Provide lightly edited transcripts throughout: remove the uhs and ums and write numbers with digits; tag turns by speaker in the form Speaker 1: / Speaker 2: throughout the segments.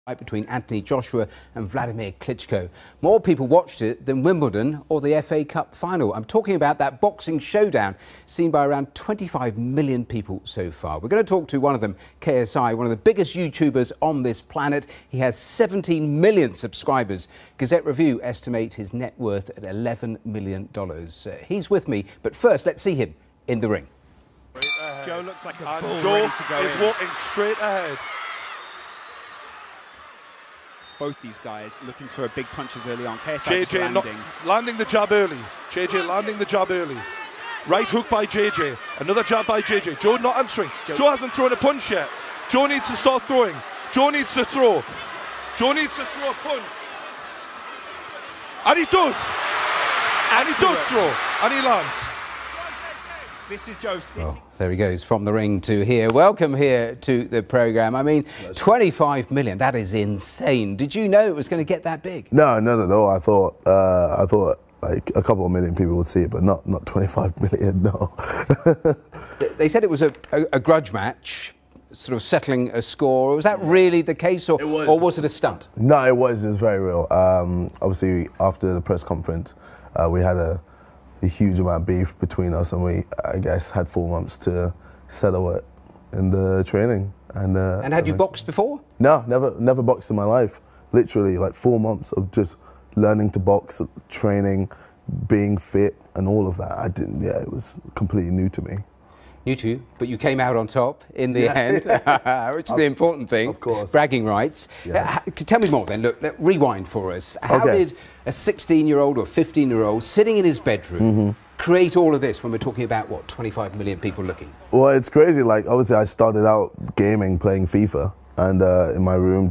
Speaker 1: Between Anthony Joshua and Vladimir Klitschko. More people watched it than Wimbledon or the FA Cup final. I'm talking about that boxing showdown seen by around 25 million people so far. We're going to talk to one of them, KSI, one of the biggest YouTubers on this planet. He has 17 million subscribers. Gazette Review estimates his net worth at $11 million. He's with me, but first let's see him in the ring.
Speaker 2: Joe looks like a bull
Speaker 3: Joe
Speaker 2: ready to go
Speaker 3: is
Speaker 2: in.
Speaker 3: walking straight ahead.
Speaker 2: Both these guys looking for big punches early on. KSI just
Speaker 3: JJ
Speaker 2: landing.
Speaker 3: the jab early. JJ landing the jab early. Right hook by JJ. Another jab by JJ. Joe not answering. Joe hasn't thrown a punch yet. Joe needs to start throwing. Joe needs to throw. Joe needs to throw a punch. And he does. And he does throw. And he lands.
Speaker 2: This is Joe sitting.
Speaker 1: Well, there he goes from the ring to here. Welcome here to the programme. I mean, 25 million, that is insane. Did you know it was going to get that big?
Speaker 4: No, not at all. I thought like a couple of million people would see it, but not 25 million, no.
Speaker 1: They said it was a grudge match, sort of settling a score. Was that really the case, or was it a stunt?
Speaker 4: No, it was very real. Obviously, after the press conference, we had a huge amount of beef between us, and we, I guess, had 4 months to settle it in the training. And
Speaker 1: had you boxed before?
Speaker 4: No, never boxed in my life. Literally, like 4 months of just learning to box, training, being fit, and all of that. Yeah, it was completely new to me.
Speaker 1: New to you, but you came out on top in the end, which is the important thing.
Speaker 4: Of course.
Speaker 1: Bragging rights.
Speaker 4: Yes.
Speaker 1: Tell me more then. Look, rewind for us. How did a 16-year-old or 15-year-old sitting in his bedroom create all of this when we're talking about, what, 25 million people looking?
Speaker 4: Well, it's crazy. Like, obviously, I started out gaming, playing FIFA, and in my room,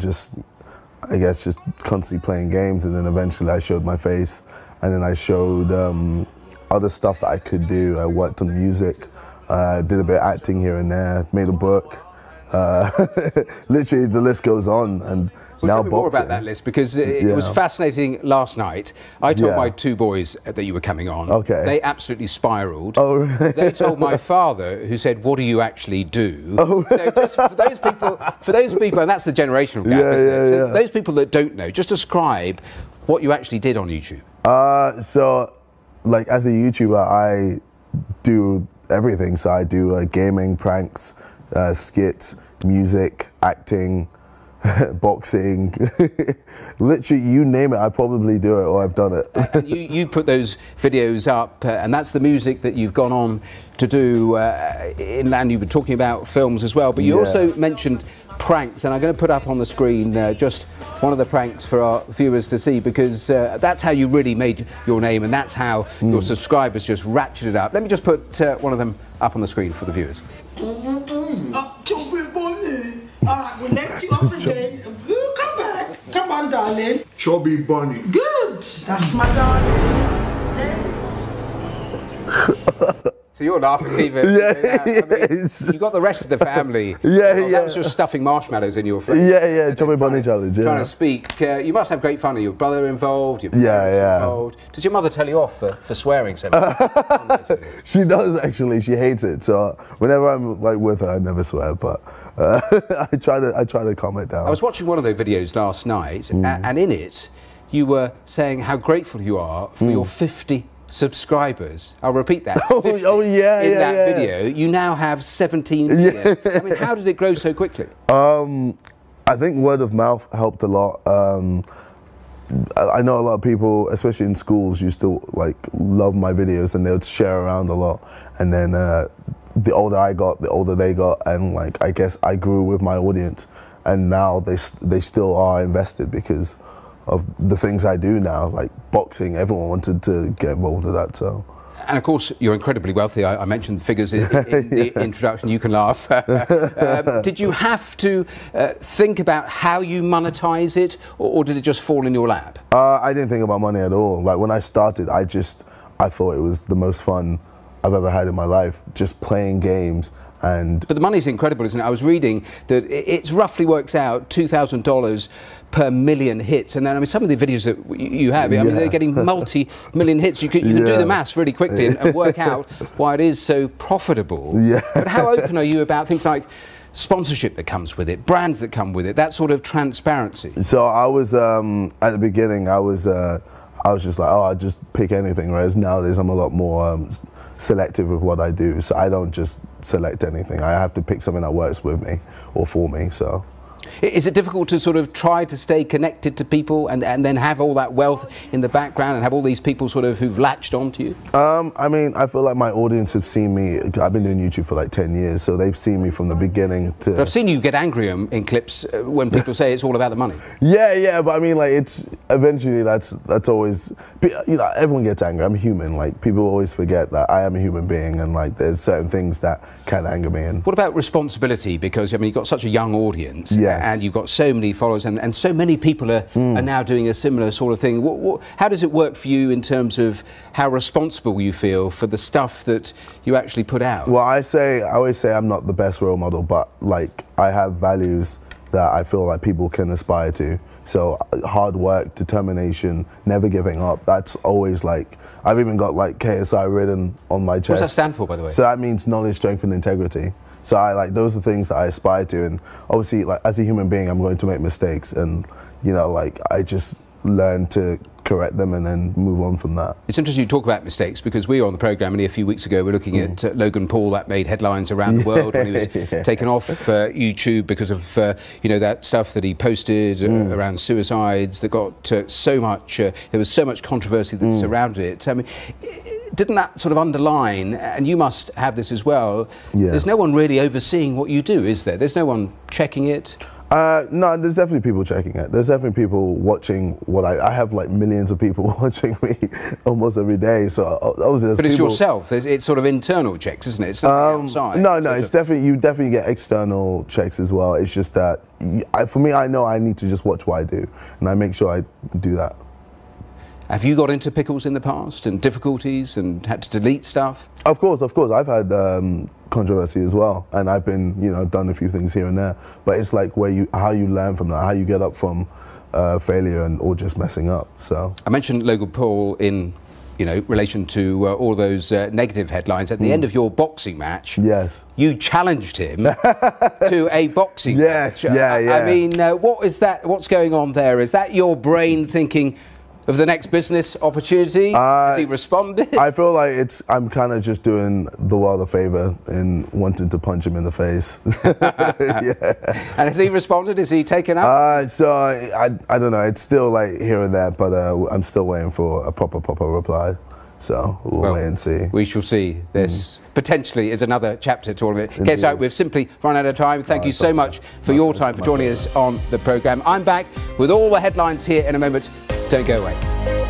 Speaker 4: I guess, just constantly playing games, and then eventually I showed my face, and then I showed other stuff that I could do. I worked on music. Did a bit of acting here and there, made a book. Literally, the list goes on. And now
Speaker 1: tell me more about that list, because it was fascinating last night. I told my two boys that you were coming on.
Speaker 4: Okay.
Speaker 1: They absolutely spiraled.
Speaker 4: Oh, really?
Speaker 1: They told my father, who said, "What do you actually do?" Oh, so just for those people, and that's the generational gap, isn't it? So those people that don't know, just describe what you actually did on YouTube.
Speaker 4: So, like, as a YouTuber, I do everything. So I do gaming, pranks, skits, music, acting, boxing. Literally, you name it, I probably do it, or I've done it.
Speaker 1: And you put those videos up, and that's the music that you've gone on to do and you've been talking about films as well, but you also mentioned pranks, and I'm going to put up on the screen just one of the pranks for our viewers to see, because that's how you really made your name, and that's how your subscribers just ratcheted up. Let me just put one of them up on the screen for the viewers.
Speaker 5: Alright, we'll let you off again. Come back. Come on, darling.
Speaker 6: Chubby bunny.
Speaker 5: Good. That's my darling.
Speaker 1: So you're laughing even. I mean, you got the rest of the family. That was just stuffing marshmallows in your face.
Speaker 4: Yeah, Chubby Bunny challenge.
Speaker 1: Trying to speak. You must have great fun. Are your brother involved? Your parents involved? Does your mother tell you off for swearing so much?
Speaker 4: She does, actually. She hates it. So whenever I'm like with her, I never swear, but I try to calm it down.
Speaker 1: I was watching one of those videos last night, and in it, you were saying how grateful you are for your 50 subscribers. I'll repeat that. 50 in that video, you now have 17 million. I mean, how did it grow so quickly?
Speaker 4: I think word of mouth helped a lot. I know a lot of people, especially in schools, used to like love my videos, and they would share around a lot. And then the older I got, the older they got, and like I guess I grew with my audience. And now they still are invested because of the things I do now, like boxing. Everyone wanted to get involved with that, so.
Speaker 1: And of course, you're incredibly wealthy. I mentioned figures in the introduction. You can laugh. Did you have to think about how you monetize it, or did it just fall in your lap?
Speaker 4: I didn't think about money at all. Like when I started, I thought it was the most fun I've ever had in my life, just playing games. But
Speaker 1: the money's incredible, isn't it? I was reading that it roughly works out $2,000 per million hits, and then I mean some of the videos that you have, I mean they're getting multi-million hits. You can do the maths really quickly and work out why it is so profitable. But how open are you about things like sponsorship that comes with it, brands that come with it, that sort of transparency?
Speaker 4: So I was at the beginning, I was just like, oh, I just pick anything. Whereas nowadays I'm a lot more selective with what I do. So I don't just select anything. I have to pick something that works with me or for me. So.
Speaker 1: Is it difficult to sort of try to stay connected to people and then have all that wealth in the background and have all these people sort of who've latched onto you?
Speaker 4: I mean, I feel like my audience have seen me. I've been doing YouTube for like 10 years, so they've seen me from the beginning to...
Speaker 1: But I've seen you get angry in clips when people say it's all about the money.
Speaker 4: Yeah, but I mean, like, it's eventually that's always, you know, everyone gets angry. I'm human. Like, people always forget that I am a human being, and like, there's certain things that can anger me. And
Speaker 1: what about responsibility? Because I mean, you've got such a young audience.
Speaker 4: Yes.
Speaker 1: And you've got so many followers, and so many people are now doing a similar sort of thing. How does it work for you in terms of how responsible you feel for the stuff that you actually put out?
Speaker 4: Well, I always say I'm not the best role model, but like I have values that I feel like people can aspire to. So hard work, determination, never giving up. That's always like, I've even got like KSI written on my chest.
Speaker 1: What does that stand for, by the way?
Speaker 4: So that means knowledge, strength, and integrity. So I like, those are things that I aspire to, and obviously, like, as a human being, I'm going to make mistakes, and you know, like, I just learn to correct them and then move on from that.
Speaker 1: It's interesting you talk about mistakes, because we were on the programme only a few weeks ago. We're looking at Logan Paul. That made headlines around the world when he was taken off YouTube because of you know, that stuff that he posted around suicides that got so much. There was so much controversy that surrounded it. I mean, didn't that sort of underline, and you must have this as well, there's no one really overseeing what you do, is there? There's no one checking it?
Speaker 4: No, there's definitely people checking it. There's definitely people watching what I have, like millions of people watching me almost every day. So obviously there's
Speaker 1: But it's
Speaker 4: people,
Speaker 1: yourself. It's sort of internal checks, isn't it? It's nothing outside.
Speaker 4: No, it's definitely, you definitely get external checks as well. It's just that, for me, I know I need to just watch what I do, and I make sure I do that.
Speaker 1: Have you got into pickles in the past and difficulties and had to delete stuff?
Speaker 4: Of course. I've had controversy as well, and I've been, you know, done a few things here and there. But it's like how you learn from that, how you get up from failure or just messing up. So
Speaker 1: I mentioned Logan Paul in, you know, relation to all those negative headlines. At the end of your boxing match, you challenged him to a boxing match.
Speaker 4: Yeah.
Speaker 1: I mean, what is that? What's going on there? Is that your brain thinking of the next business opportunity? Has he responded? I
Speaker 4: feel like I'm kind of just doing the world a favour in wanting to punch him in the face.
Speaker 1: And has he responded? Is he taken up?
Speaker 4: So I don't know. It's still like here and there, but I'm still waiting for a proper reply. So we'll wait and see.
Speaker 1: We shall see. This potentially is another chapter to all of it. KSI, we've simply run out of time. Thank you so much for your time, for joining us on the programme. I'm back with all the headlines here in a moment. Don't go away.